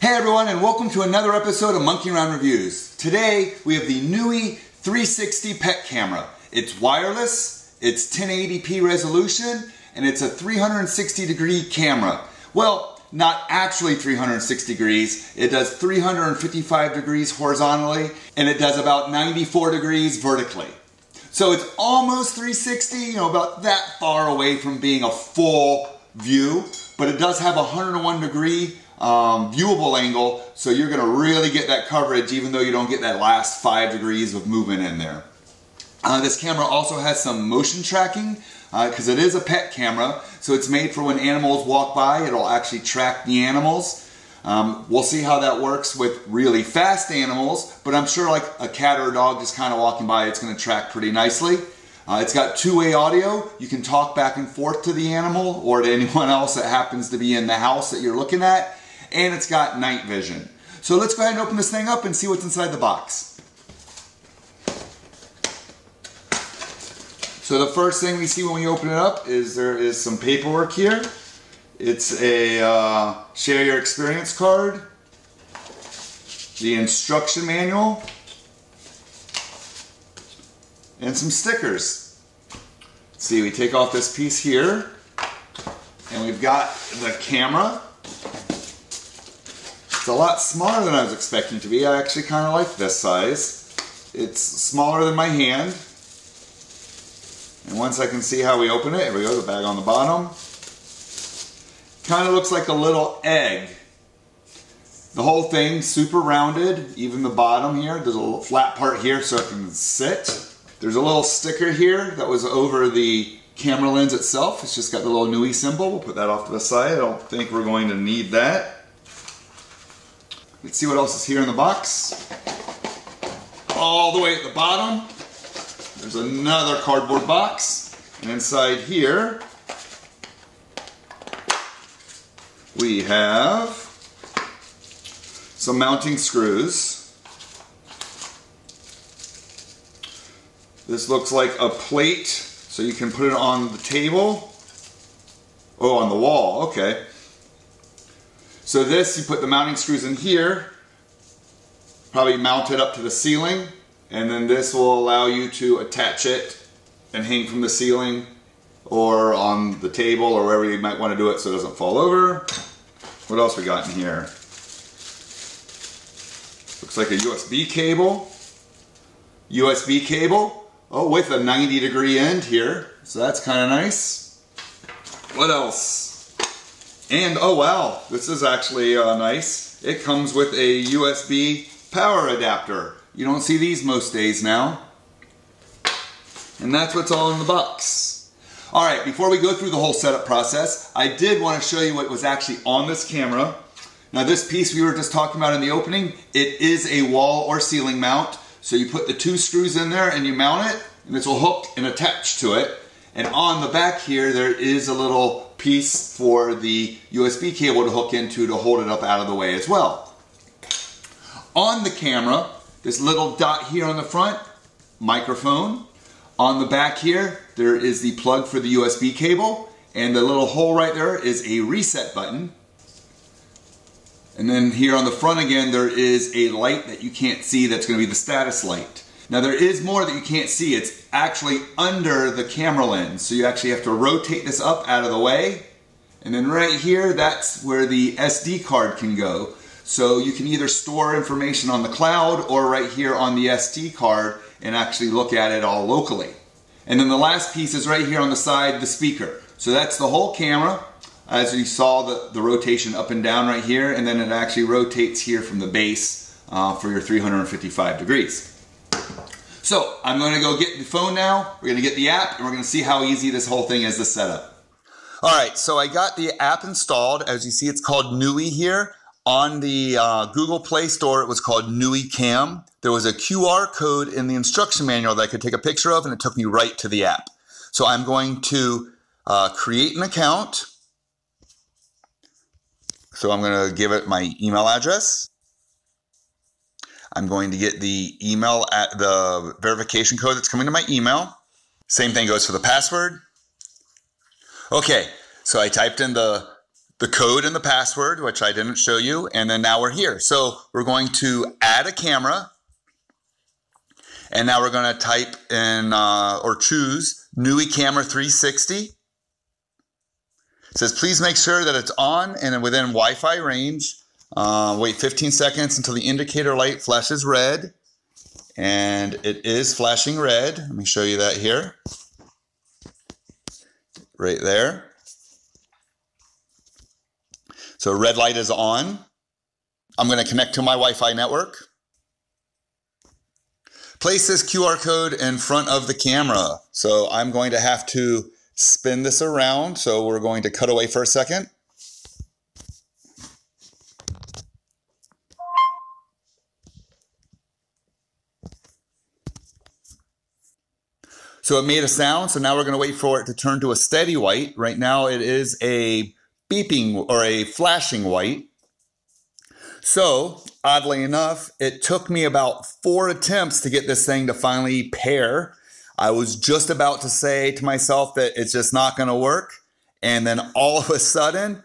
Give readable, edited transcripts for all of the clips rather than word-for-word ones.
Hey everyone, and welcome to another episode of Monkey Around Reviews. Today we have the Nooie 360 pet camera. It's wireless, it's 1080p resolution, and it's a 360-degree camera. Well, not actually 360 degrees. It does 355 degrees horizontally, and it does about 94 degrees vertically. So it's almost 360, about that far away from being a full view, but it does have a 101 degree viewable angle, so you're going to really get that coverage even though you don't get that last 5 degrees of movement in there. This camera also has some motion tracking because it is a pet camera, so it's made for when animals walk by. It'll actually track the animals. We'll see how that works with really fast animals, but I'm sure like a cat or a dog just kind of walking by, it's going to track pretty nicely. It's got two-way audio. You can talk back and forth to the animal or to anyone else that happens to be in the house that you're looking at. And it's got night vision. So let's go ahead and open this thing up and see what's inside the box. So the first thing we see when we open it up is there is some paperwork here. It's a share your experience card, the instruction manual, and some stickers. Let's see, we take off this piece here, and we've got the camera. It's a lot smaller than I was expecting it to be. I actually kind of like this size. It's smaller than my hand. And once I can see how we open it, here we go, the bag on the bottom. Kind of looks like a little egg. The whole thing super rounded, even the bottom here. There's a little flat part here so it can sit. There's a little sticker here that was over the camera lens itself. It's just got the little Nooie symbol. We'll put that off to the side. I don't think we're going to need that. Let's see what else is here in the box. All the way at the bottom, there's another cardboard box. And inside here, we have some mounting screws. This looks like a plate, so you can put it on the table. Oh, on the wall, okay. So this, you put the mounting screws in here, probably mount it up to the ceiling, and then this will allow you to attach it and hang from the ceiling or on the table or wherever you might want to do it so it doesn't fall over. What else we got in here? Looks like a USB cable. USB cable, oh, with a 90-degree end here, so that's kind of nice. What else? And oh wow, this is actually nice. It comes with a USB power adapter. You don't see these most days now. And that's what's all in the box. Alright, before we go through the whole setup process, I did want to show you what was actually on this camera. Now this piece we were just talking about in the opening, it is a wall or ceiling mount. So you put the two screws in there and you mount it, and this will hook and attach to it. And on the back here, there is a little piece for the USB cable to hook into to hold it up out of the way as well. On the camera, this little dot here on the front, microphone. On the back here, there is the plug for the USB cable, and the little hole right there is a reset button. And then here on the front again, there is a light that you can't see that's going to be the status light. Now there is more that you can't see. It's actually under the camera lens. So you actually have to rotate this up out of the way. And then right here, that's where the SD card can go. So you can either store information on the cloud or right here on the SD card and actually look at it all locally. And then the last piece is right here on the side, the speaker. So that's the whole camera. As you saw the rotation up and down right here, and then it actually rotates here from the base for your 355 degrees. So I'm going to go get the phone now, we're going to get the app, and we're going to see how easy this whole thing is to set up. Alright, so I got the app installed. As you see, it's called Nooie here. On the Google Play Store, it was called Nooie Cam. There was a QR code in the instruction manual that I could take a picture of, and it took me right to the app. So I'm going to create an account. So I'm going to give it my email address. I'm going to get the email at the verification code that's coming to my email. Same thing goes for the password. Okay, so I typed in the the code and the password, which I didn't show you, and then now we're here. So we're going to add a camera, and now we're going to type in or choose Nooie Camera 360. It says, please make sure that it's on and within Wi-Fi range. Wait 15 seconds until the indicator light flashes red. And it is flashing red. Let me show you that here. Right there. So red light is on. I'm going to connect to my Wi-Fi network. Place this QR code in front of the camera. So I'm going to have to spin this around. So we're going to cut away for a second. So it made a sound, so now we're going to wait for it to turn to a steady white. Right now it is a beeping or a flashing white. So, oddly enough, it took me about 4 attempts to get this thing to finally pair. I was just about to say to myself that it's just not going to work. And then all of a sudden,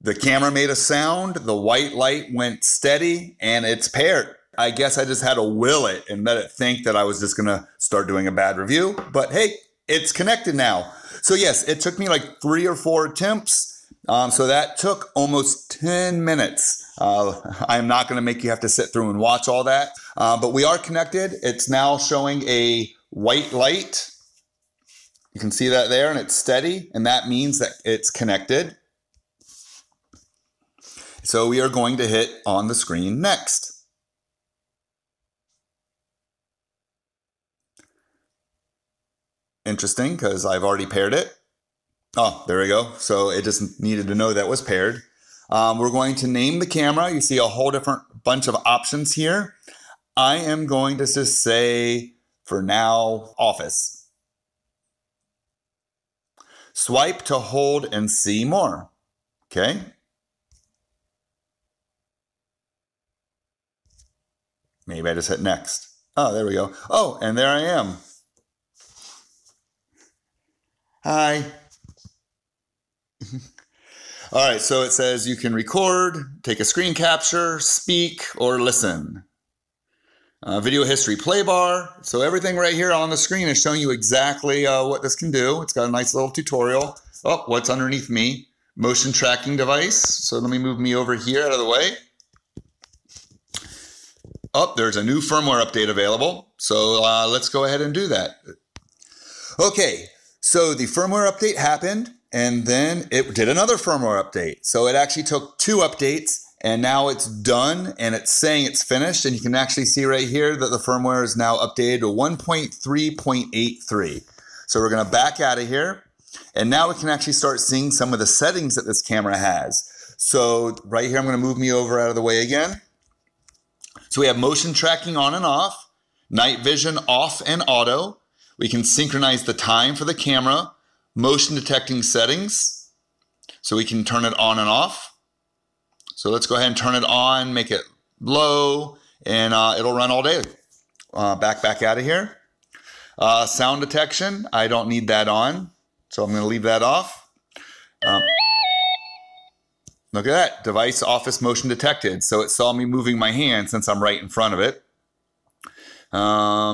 the camera made a sound, the white light went steady, and it's paired. I guess I just had to will it and let it think that I was just going to start doing a bad review. But hey, it's connected now. So yes, it took me like 3 or 4 attempts. So that took almost 10 minutes. I'm not going to make you have to sit through and watch all that. But we are connected. It's now showing a white light. You can see that there, and it's steady. And that means that it's connected. So we are going to hit on the screen next. Interesting, because I've already paired it. Oh, there we go. So it just needed to know that was paired. We're going to name the camera. You see a whole different bunch of options here. I am going to just say, for now, Office. Swipe to hold and see more. Okay. Maybe I just hit next. Oh, there we go. Oh, and there I am. Hi. All right, so it says you can record, take a screen capture, speak, or listen. Video history play bar. So everything right here on the screen is showing you exactly what this can do. It's got a nice little tutorial. Oh, what's underneath me? Motion tracking device. So let me move me over here out of the way. Oh, there's a new firmware update available. So let's go ahead and do that. Okay. So the firmware update happened, and then it did another firmware update. So it actually took 2 updates, and now it's done, and it's saying it's finished. And you can actually see right here that the firmware is now updated to 1.3.83. So we're going to back out of here, and now we can actually start seeing some of the settings that this camera has. So right here, I'm going to move me over out of the way again. So we have motion tracking on and off, night vision off and auto. We can synchronize the time for the camera, motion detecting settings, so we can turn it on and off. So let's go ahead and turn it on, make it low, and it'll run all day. Back out of here. Sound detection, I don't need that on, so I'm going to leave that off. Look at that, device office motion detected. So it saw me moving my hand since I'm right in front of it.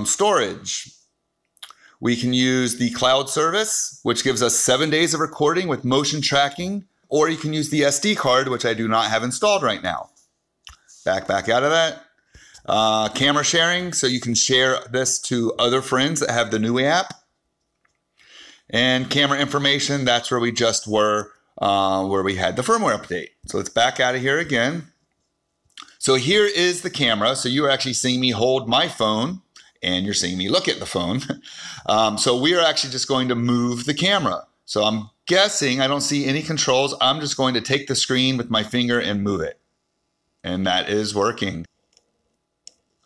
Storage. We can use the cloud service, which gives us 7 days of recording with motion tracking, or you can use the SD card, which I do not have installed right now. Back out of that. Camera sharing, so you can share this to other friends that have the Nooie app. And camera information, that's where we just were, where we had the firmware update. So let's back out of here again. So here is the camera. So you're actually seeing me hold my phone, and you're seeing me look at the phone. So we are actually just going to move the camera. So I'm guessing I don't see any controls. I'm just going to take the screen with my finger and move it. And that is working.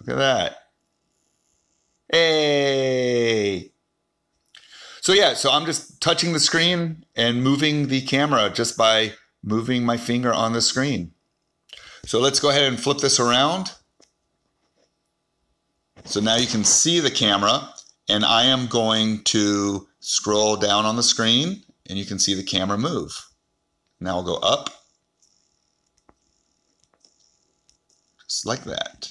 Look at that. Hey. So yeah, so I'm just touching the screen and moving the camera just by moving my finger on the screen. So let's go ahead and flip this around. So now you can see the camera, and I am going to scroll down on the screen, and you can see the camera move. Now I'll go up Just like that.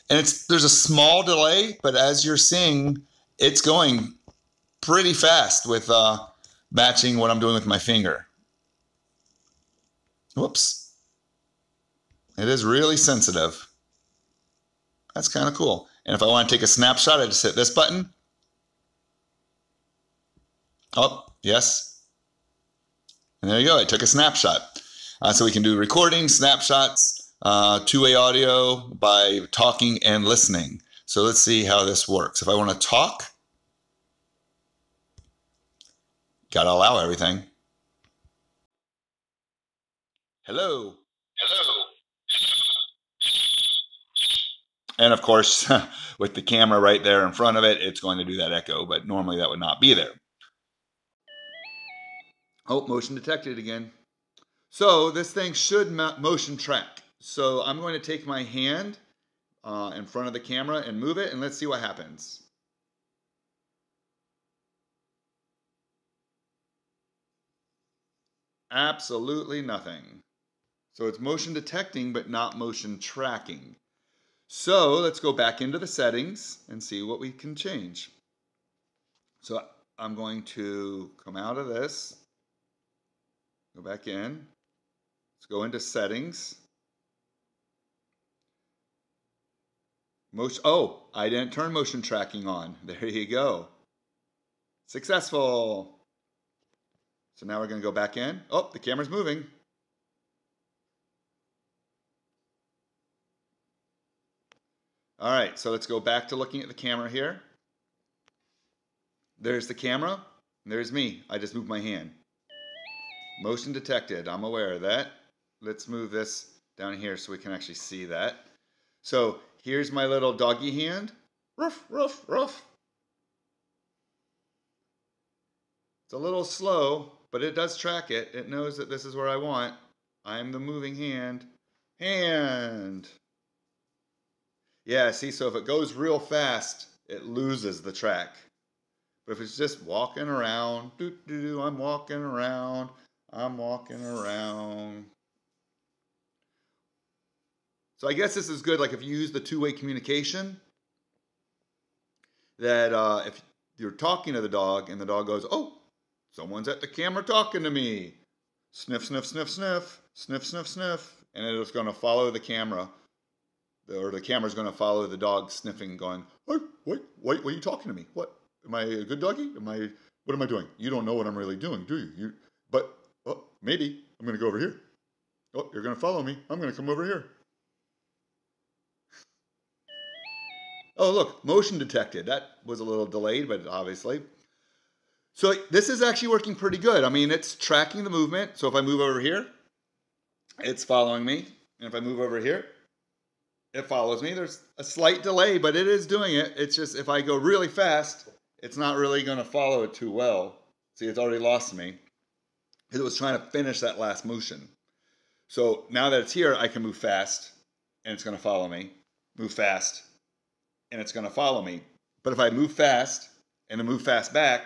And there's a small delay, but as you're seeing, it's going pretty fast with matching what I'm doing with my finger. Whoops. It is really sensitive. That's kind of cool. And if I want to take a snapshot, I just hit this button. Oh, yes. And there you go. I took a snapshot. So we can do recording, snapshots, two-way audio by talking and listening. So let's see how this works. If I want to talk, gotta allow everything. Hello. Hello. And of course, with the camera right there in front of it, it's going to do that echo, but normally that would not be there. Oh, motion detected again. So this thing should motion track. So I'm going to take my hand in front of the camera and move it, and let's see what happens. Absolutely nothing. So it's motion detecting, but not motion tracking. So let's go back into the settings and see what we can change. So I'm going to come out of this, go back in, let's go into settings. Oh, I didn't turn motion tracking on. There you go. Successful. So now we're going to go back in. Oh, the camera's moving. All right, so let's go back to looking at the camera here. There's the camera, and there's me. I just moved my hand. Motion detected, I'm aware of that. Let's move this down here so we can actually see that. So here's my little doggy hand. Ruff, ruff, ruff. It's a little slow, but it does track it. It knows that this is where I want. I'm the moving hand. Hand. Yeah, see, so if it goes real fast, it loses the track. But if it's just walking around, I'm walking around, I'm walking around. So I guess this is good, like if you use the two-way communication, that if you're talking to the dog and the dog goes, oh, someone's at the camera talking to me. Sniff, sniff, sniff, sniff, sniff, sniff, sniff. And it's going to follow the camera. Or the camera's going to follow the dog sniffing, going, hey, wait, what are you talking to me? What? Am I a good doggy? What am I doing? You don't know what I'm really doing, do you? But oh, maybe. I'm going to go over here. Oh, you're going to follow me. I'm going to come over here. Oh, look, motion detected. That was a little delayed, but obviously. So this is actually working pretty good. I mean, it's tracking the movement. So if I move over here, it's following me. And if I move over here, it follows me. There's a slight delay, but it is doing it. It's just if I go really fast, it's not really going to follow it too well. See, it's already lost me because it was trying to finish that last motion. So now that it's here, I can move fast, and it's going to follow me. Move fast, and it's going to follow me. But if I move fast and then move fast back,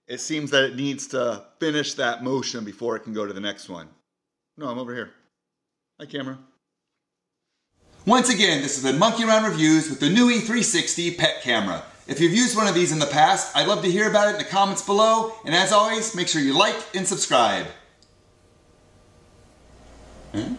it seems that it needs to finish that motion before it can go to the next one. No, I'm over here. Hi, camera. Once again, this has been Monkey Around Reviews with the Nooie 360 pet camera. If you've used one of these in the past, I'd love to hear about it in the comments below. And as always, make sure you like and subscribe. Hmm?